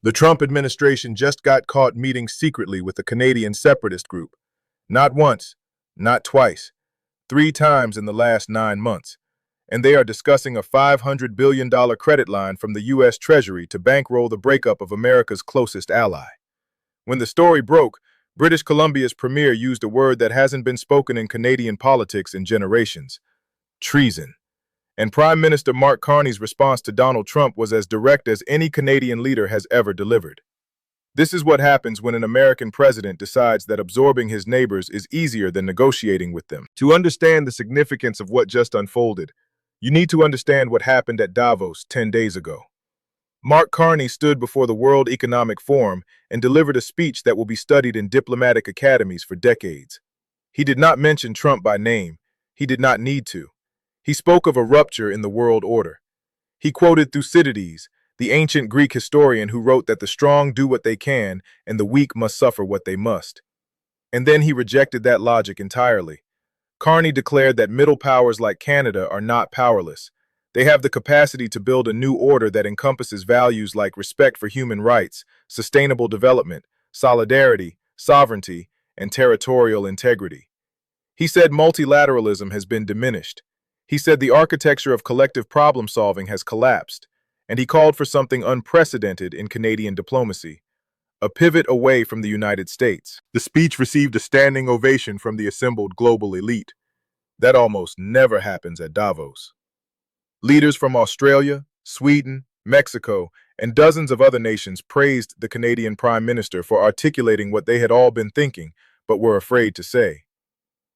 The Trump administration just got caught meeting secretly with a Canadian separatist group. Not once, not twice, 3 times in the last 9 months. And they are discussing a $500 billion credit line from the US Treasury to bankroll the breakup of America's closest ally. When the story broke, British Columbia's premier used a word that hasn't been spoken in Canadian politics in generations: treason. And Prime Minister Mark Carney's response to Donald Trump was as direct as any Canadian leader has ever delivered. This is what happens when an American president decides that absorbing his neighbors is easier than negotiating with them. To understand the significance of what just unfolded, you need to understand what happened at Davos 10 days ago. Mark Carney stood before the World Economic Forum and delivered a speech that will be studied in diplomatic academies for decades. He did not mention Trump by name. He did not need to. He spoke of a rupture in the world order. He quoted Thucydides, the ancient Greek historian who wrote that the strong do what they can and the weak must suffer what they must. And then he rejected that logic entirely. Carney declared that middle powers like Canada are not powerless. They have the capacity to build a new order that encompasses values like respect for human rights, sustainable development, solidarity, sovereignty, and territorial integrity. He said multilateralism has been diminished. He said the architecture of collective problem-solving has collapsed, and he called for something unprecedented in Canadian diplomacy: a pivot away from the United States. The speech received a standing ovation from the assembled global elite. That almost never happens at Davos. Leaders from Australia, Sweden, Mexico, and dozens of other nations praised the Canadian Prime Minister for articulating what they had all been thinking but were afraid to say.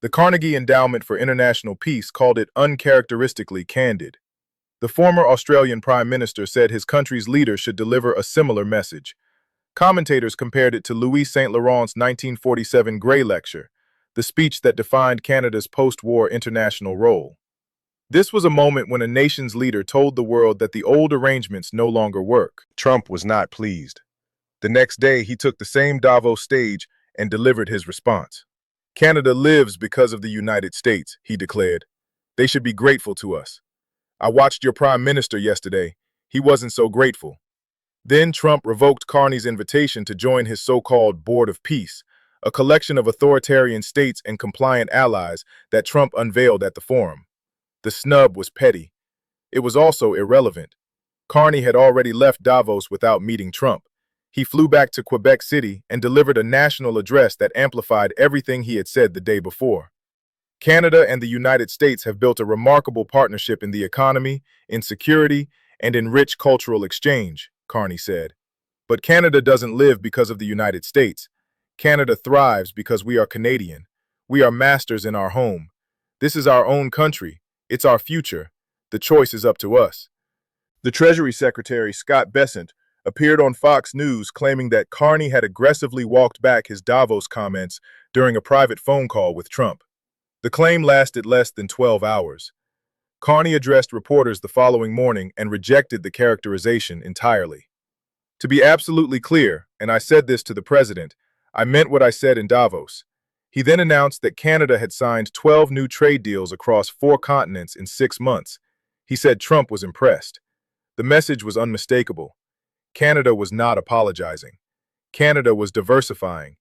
The Carnegie Endowment for International Peace called it uncharacteristically candid. The former Australian Prime Minister said his country's leader should deliver a similar message. Commentators compared it to Louis St. Laurent's 1947 Grey Lecture, the speech that defined Canada's post-war international role. This was a moment when a nation's leader told the world that the old arrangements no longer work. Trump was not pleased. The next day, he took the same Davos stage and delivered his response. "Canada lives because of the United States," he declared. "They should be grateful to us. I watched your Prime Minister yesterday. He wasn't so grateful." Then Trump revoked Carney's invitation to join his so-called Board of Peace, a collection of authoritarian states and compliant allies that Trump unveiled at the forum. The snub was petty. It was also irrelevant. Carney had already left Davos without meeting Trump. He flew back to Quebec City and delivered a national address that amplified everything he had said the day before. Canada and the United States have built a remarkable partnership in the economy, in security, and in rich cultural exchange, Carney said. But Canada doesn't live because of the United States. Canada thrives because we are Canadian. We are masters in our home. This is our own country. It's our future. The choice is up to us. The Treasury Secretary Scott Bessent appeared on Fox News claiming that Carney had aggressively walked back his Davos comments during a private phone call with Trump. The claim lasted less than 12 hours. Carney addressed reporters the following morning and rejected the characterization entirely. "To be absolutely clear, and I said this to the president, I meant what I said in Davos." He then announced that Canada had signed 12 new trade deals across 4 continents in 6 months. He said Trump was impressed. The message was unmistakable. Canada was not apologizing. Canada was diversifying.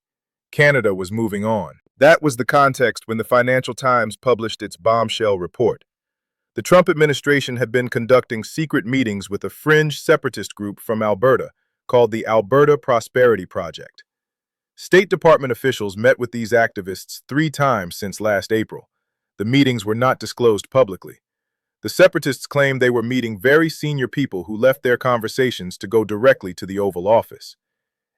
Canada was moving on. That was the context when the Financial Times published its bombshell report. The Trump administration had been conducting secret meetings with a fringe separatist group from Alberta called the Alberta Prosperity Project. State Department officials met with these activists 3 times since last April. The meetings were not disclosed publicly. The separatists claimed they were meeting very senior people who left their conversations to go directly to the Oval Office.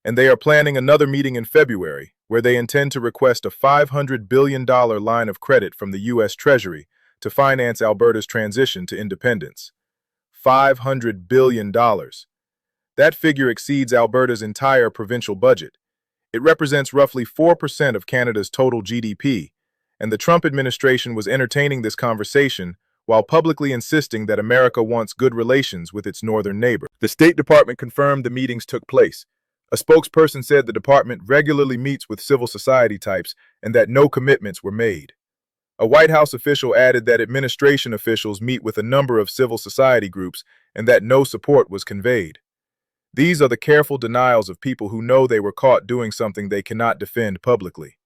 And they are planning another meeting in February, where they intend to request a $500 billion line of credit from the US Treasury to finance Alberta's transition to independence. $500 billion. That figure exceeds Alberta's entire provincial budget. It represents roughly 4% of Canada's total GDP, and the Trump administration was entertaining this conversation while publicly insisting that America wants good relations with its northern neighbor. The State Department confirmed the meetings took place. A spokesperson said the department regularly meets with civil society types and that no commitments were made. A White House official added that administration officials meet with a number of civil society groups and that no support was conveyed. These are the careful denials of people who know they were caught doing something they cannot defend publicly.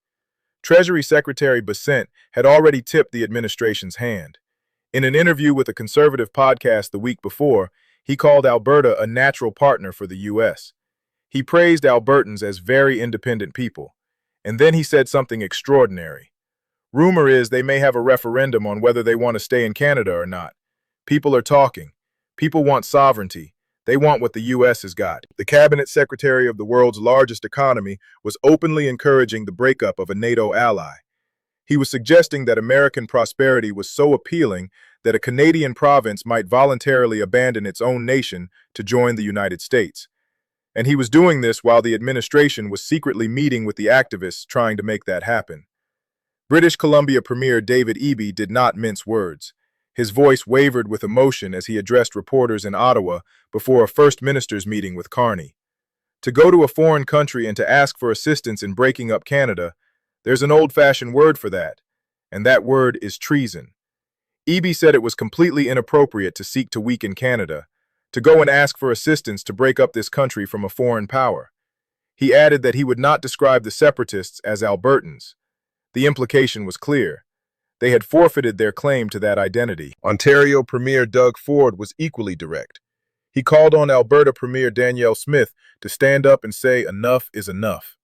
Treasury Secretary Bessent had already tipped the administration's hand. In an interview with a conservative podcast the week before, he called Alberta a natural partner for the U.S. He praised Albertans as very independent people. And then he said something extraordinary. Rumor is they may have a referendum on whether they want to stay in Canada or not. People are talking. People want sovereignty. They want what the U.S. has got. The cabinet secretary of the world's largest economy was openly encouraging the breakup of a NATO ally. He was suggesting that American prosperity was so appealing that a Canadian province might voluntarily abandon its own nation to join the United States. And he was doing this while the administration was secretly meeting with the activists trying to make that happen. British Columbia Premier David Eby did not mince words. His voice wavered with emotion as he addressed reporters in Ottawa before a First Minister's meeting with Carney. To go to a foreign country and to ask for assistance in breaking up Canada, there's an old-fashioned word for that, and that word is treason. Eby said it was completely inappropriate to seek to weaken Canada, to go and ask for assistance to break up this country from a foreign power. He added that he would not describe the separatists as Albertans. The implication was clear. They had forfeited their claim to that identity. Ontario Premier Doug Ford was equally direct. He called on Alberta Premier Danielle Smith to stand up and say enough is enough.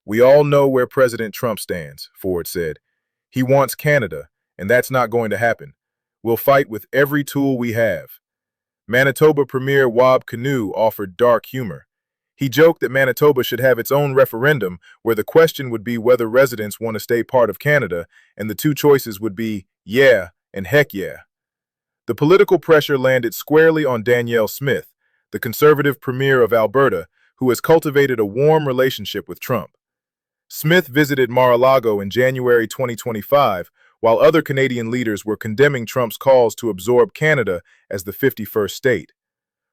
We all know where President Trump stands, Ford said. He wants Canada, and that's not going to happen. We'll fight with every tool we have. Manitoba Premier Wab Kinew offered dark humor. He joked that Manitoba should have its own referendum where the question would be whether residents want to stay part of Canada, and the two choices would be yeah and heck yeah. The political pressure landed squarely on Danielle Smith, the conservative premier of Alberta, who has cultivated a warm relationship with Trump. Smith visited Mar-a-Lago in January 2025, while other Canadian leaders were condemning Trump's calls to absorb Canada as the 51st state.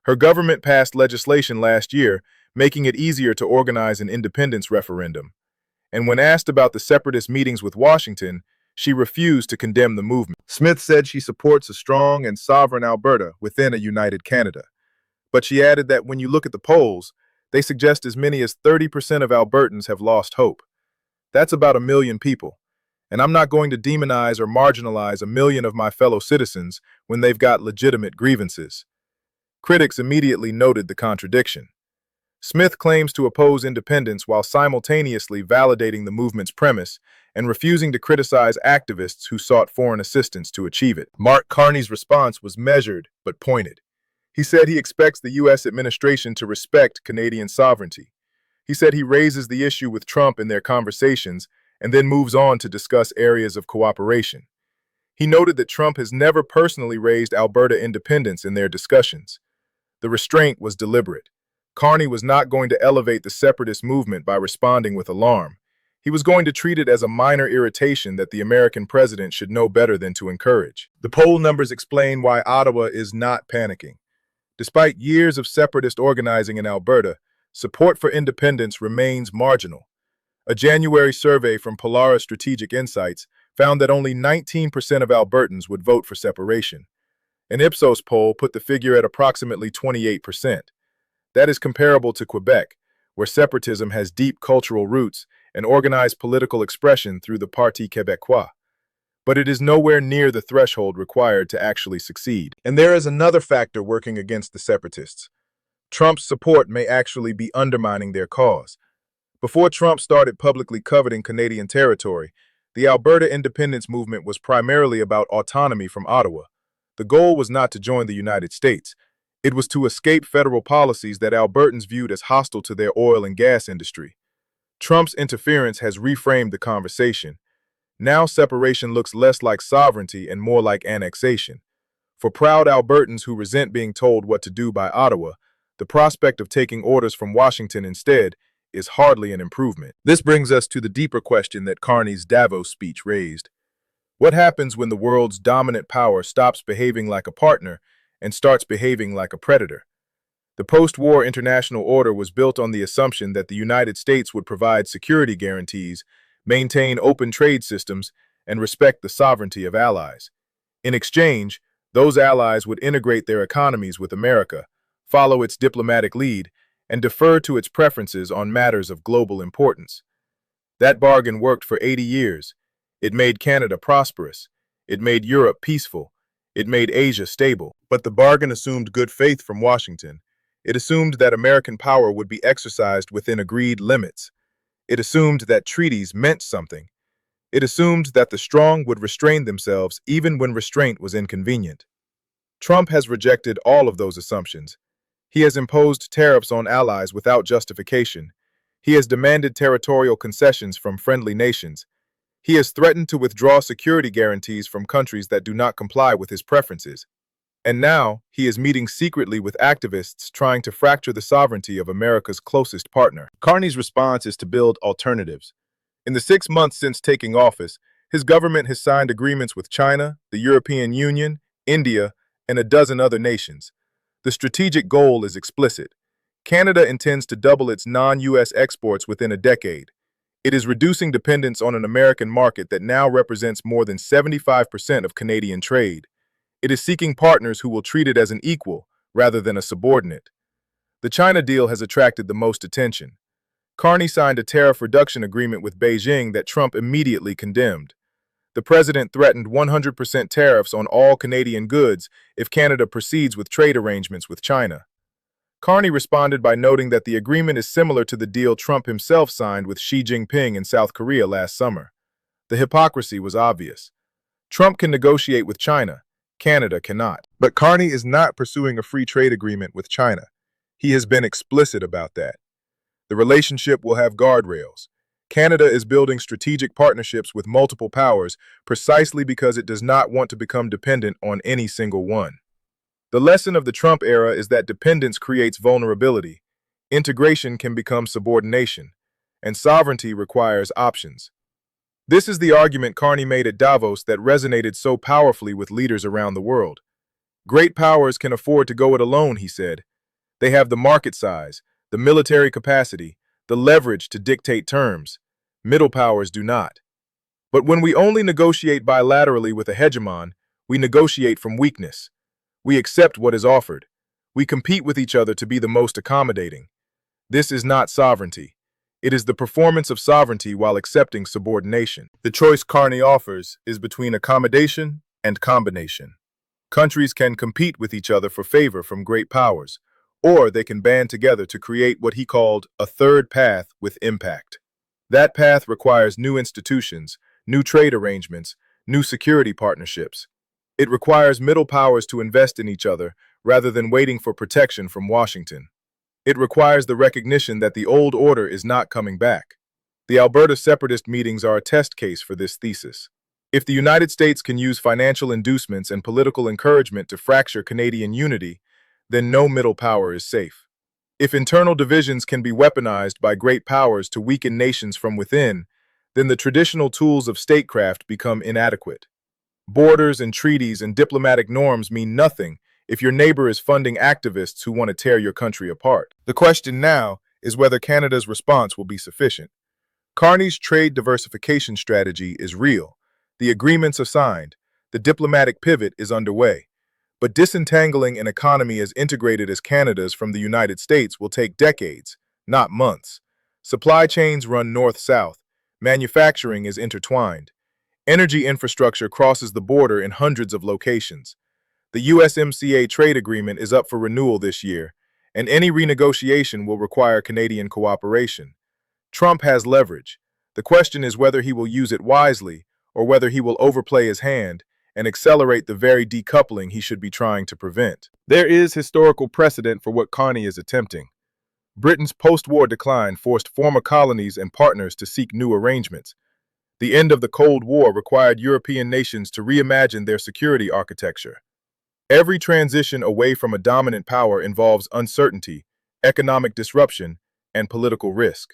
Her government passed legislation last year, making it easier to organize an independence referendum. And when asked about the separatist meetings with Washington, she refused to condemn the movement. Smith said she supports a strong and sovereign Alberta within a united Canada. But she added that when you look at the polls, they suggest as many as 30% of Albertans have lost hope. That's about 1 million people. And I'm not going to demonize or marginalize 1 million of my fellow citizens when they've got legitimate grievances. Critics immediately noted the contradiction. Smith claims to oppose independence while simultaneously validating the movement's premise and refusing to criticize activists who sought foreign assistance to achieve it. Mark Carney's response was measured but pointed. He said he expects the U.S. administration to respect Canadian sovereignty. He said he raises the issue with Trump in their conversations and then moves on to discuss areas of cooperation. He noted that Trump has never personally raised Alberta independence in their discussions. The restraint was deliberate. Carney was not going to elevate the separatist movement by responding with alarm. He was going to treat it as a minor irritation that the American president should know better than to encourage. The poll numbers explain why Ottawa is not panicking. Despite years of separatist organizing in Alberta, support for independence remains marginal. A January survey from Polaris Strategic Insights found that only 19% of Albertans would vote for separation. An Ipsos poll put the figure at approximately 28%. That is comparable to Quebec, where separatism has deep cultural roots and organized political expression through the Parti Québécois. But it is nowhere near the threshold required to actually succeed. And there is another factor working against the separatists. Trump's support may actually be undermining their cause. Before Trump started publicly coveting Canadian territory, the Alberta independence movement was primarily about autonomy from Ottawa. The goal was not to join the United States. It was to escape federal policies that Albertans viewed as hostile to their oil and gas industry. Trump's interference has reframed the conversation. Now separation looks less like sovereignty and more like annexation. For proud Albertans who resent being told what to do by Ottawa, the prospect of taking orders from Washington instead is hardly an improvement. This brings us to the deeper question that Carney's Davos speech raised. What happens when the world's dominant power stops behaving like a partner and starts behaving like a predator? The post-war international order was built on the assumption that the United States would provide security guarantees, maintain open trade systems, and respect the sovereignty of allies. In exchange, those allies would integrate their economies with America, follow its diplomatic lead, and defer to its preferences on matters of global importance. That bargain worked for 80 years. It made Canada prosperous. It made Europe peaceful. It made Asia stable. But the bargain assumed good faith from Washington. It assumed that American power would be exercised within agreed limits. It assumed that treaties meant something. It assumed that the strong would restrain themselves even when restraint was inconvenient. Trump has rejected all of those assumptions. He has imposed tariffs on allies without justification. He has demanded territorial concessions from friendly nations. He has threatened to withdraw security guarantees from countries that do not comply with his preferences. And now, he is meeting secretly with activists trying to fracture the sovereignty of America's closest partner. Carney's response is to build alternatives. In the 6 months since taking office, his government has signed agreements with China, the European Union, India, and a dozen other nations. The strategic goal is explicit. Canada intends to double its non-US exports within a decade. It is reducing dependence on an American market that now represents more than 75% of Canadian trade. It is seeking partners who will treat it as an equal rather than a subordinate. The China deal has attracted the most attention. Carney signed a tariff reduction agreement with Beijing that Trump immediately condemned. The president threatened 100% tariffs on all Canadian goods if Canada proceeds with trade arrangements with China. Carney responded by noting that the agreement is similar to the deal Trump himself signed with Xi Jinping in South Korea last summer. The hypocrisy was obvious. Trump can negotiate with China. Canada cannot. But Carney is not pursuing a free trade agreement with China. He has been explicit about that. The relationship will have guardrails. Canada is building strategic partnerships with multiple powers precisely because it does not want to become dependent on any single one. The lesson of the Trump era is that dependence creates vulnerability, integration can become subordination, and sovereignty requires options. This is the argument Carney made at Davos that resonated so powerfully with leaders around the world. Great powers can afford to go it alone, he said. They have the market size, the military capacity, the leverage to dictate terms. Middle powers do not. But when we only negotiate bilaterally with a hegemon, we negotiate from weakness. We accept what is offered. We compete with each other to be the most accommodating. This is not sovereignty. It is the performance of sovereignty while accepting subordination. The choice Carney offers is between accommodation and combination. Countries can compete with each other for favor from great powers, or they can band together to create what he called a third path with impact. That path requires new institutions, new trade arrangements, new security partnerships. It requires middle powers to invest in each other rather than waiting for protection from Washington. It requires the recognition that the old order is not coming back. The Alberta separatist meetings are a test case for this thesis. If the United States can use financial inducements and political encouragement to fracture Canadian unity, then no middle power is safe. If internal divisions can be weaponized by great powers to weaken nations from within, then the traditional tools of statecraft become inadequate. Borders and treaties and diplomatic norms mean nothing if your neighbor is funding activists who want to tear your country apart. The question now is whether Canada's response will be sufficient. Carney's trade diversification strategy is real. The agreements are signed. The diplomatic pivot is underway. But disentangling an economy as integrated as Canada's from the United States will take decades, not months. Supply chains run north-south. Manufacturing is intertwined. Energy infrastructure crosses the border in hundreds of locations. The USMCA trade agreement is up for renewal this year, and any renegotiation will require Canadian cooperation. Trump has leverage. The question is whether he will use it wisely or whether he will overplay his hand and accelerate the very decoupling he should be trying to prevent. There is historical precedent for what Carney is attempting. Britain's post-war decline forced former colonies and partners to seek new arrangements. The end of the Cold War required European nations to reimagine their security architecture. Every transition away from a dominant power involves uncertainty, economic disruption, and political risk.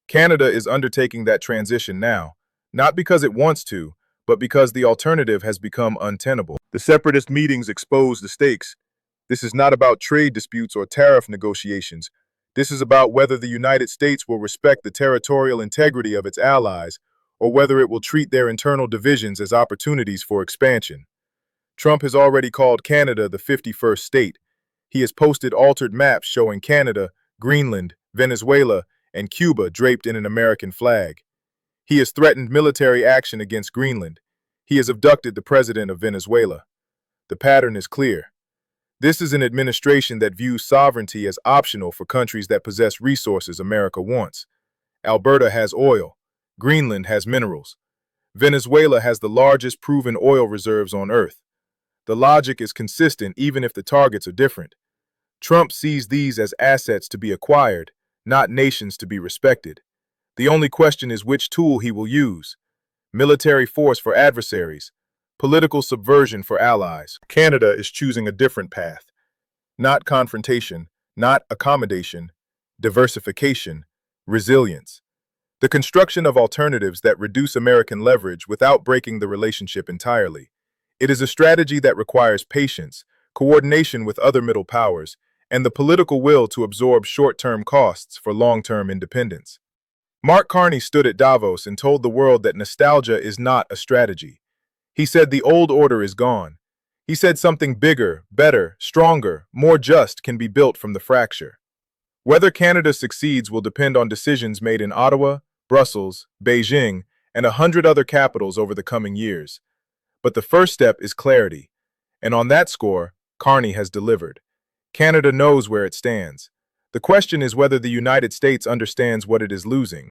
Canada is undertaking that transition now, not because it wants to, but because the alternative has become untenable. The separatist meetings expose the stakes. This is not about trade disputes or tariff negotiations. This is about whether the United States will respect the territorial integrity of its allies or whether it will treat their internal divisions as opportunities for expansion. Trump has already called Canada the 51st state. He has posted altered maps showing Canada, Greenland, Venezuela, and Cuba draped in an American flag. He has threatened military action against Greenland. He has abducted the president of Venezuela. The pattern is clear. This is an administration that views sovereignty as optional for countries that possess resources America wants. Alberta has oil. Greenland has minerals. Venezuela has the largest proven oil reserves on Earth. The logic is consistent even if the targets are different. Trump sees these as assets to be acquired, not nations to be respected. The only question is which tool he will use. Military force for adversaries, political subversion for allies. Canada is choosing a different path. Not confrontation, not accommodation, diversification, resilience. The construction of alternatives that reduce American leverage without breaking the relationship entirely. It is a strategy that requires patience, coordination with other middle powers, and the political will to absorb short-term costs for long-term independence. Mark Carney stood at Davos and told the world that nostalgia is not a strategy. He said the old order is gone. He said something bigger, better, stronger, more just can be built from the fracture. Whether Canada succeeds will depend on decisions made in Ottawa, Brussels, Beijing, and 100 other capitals over the coming years. But the first step is clarity, and on that score, Carney has delivered. Canada knows where it stands. The question is whether the United States understands what it is losing.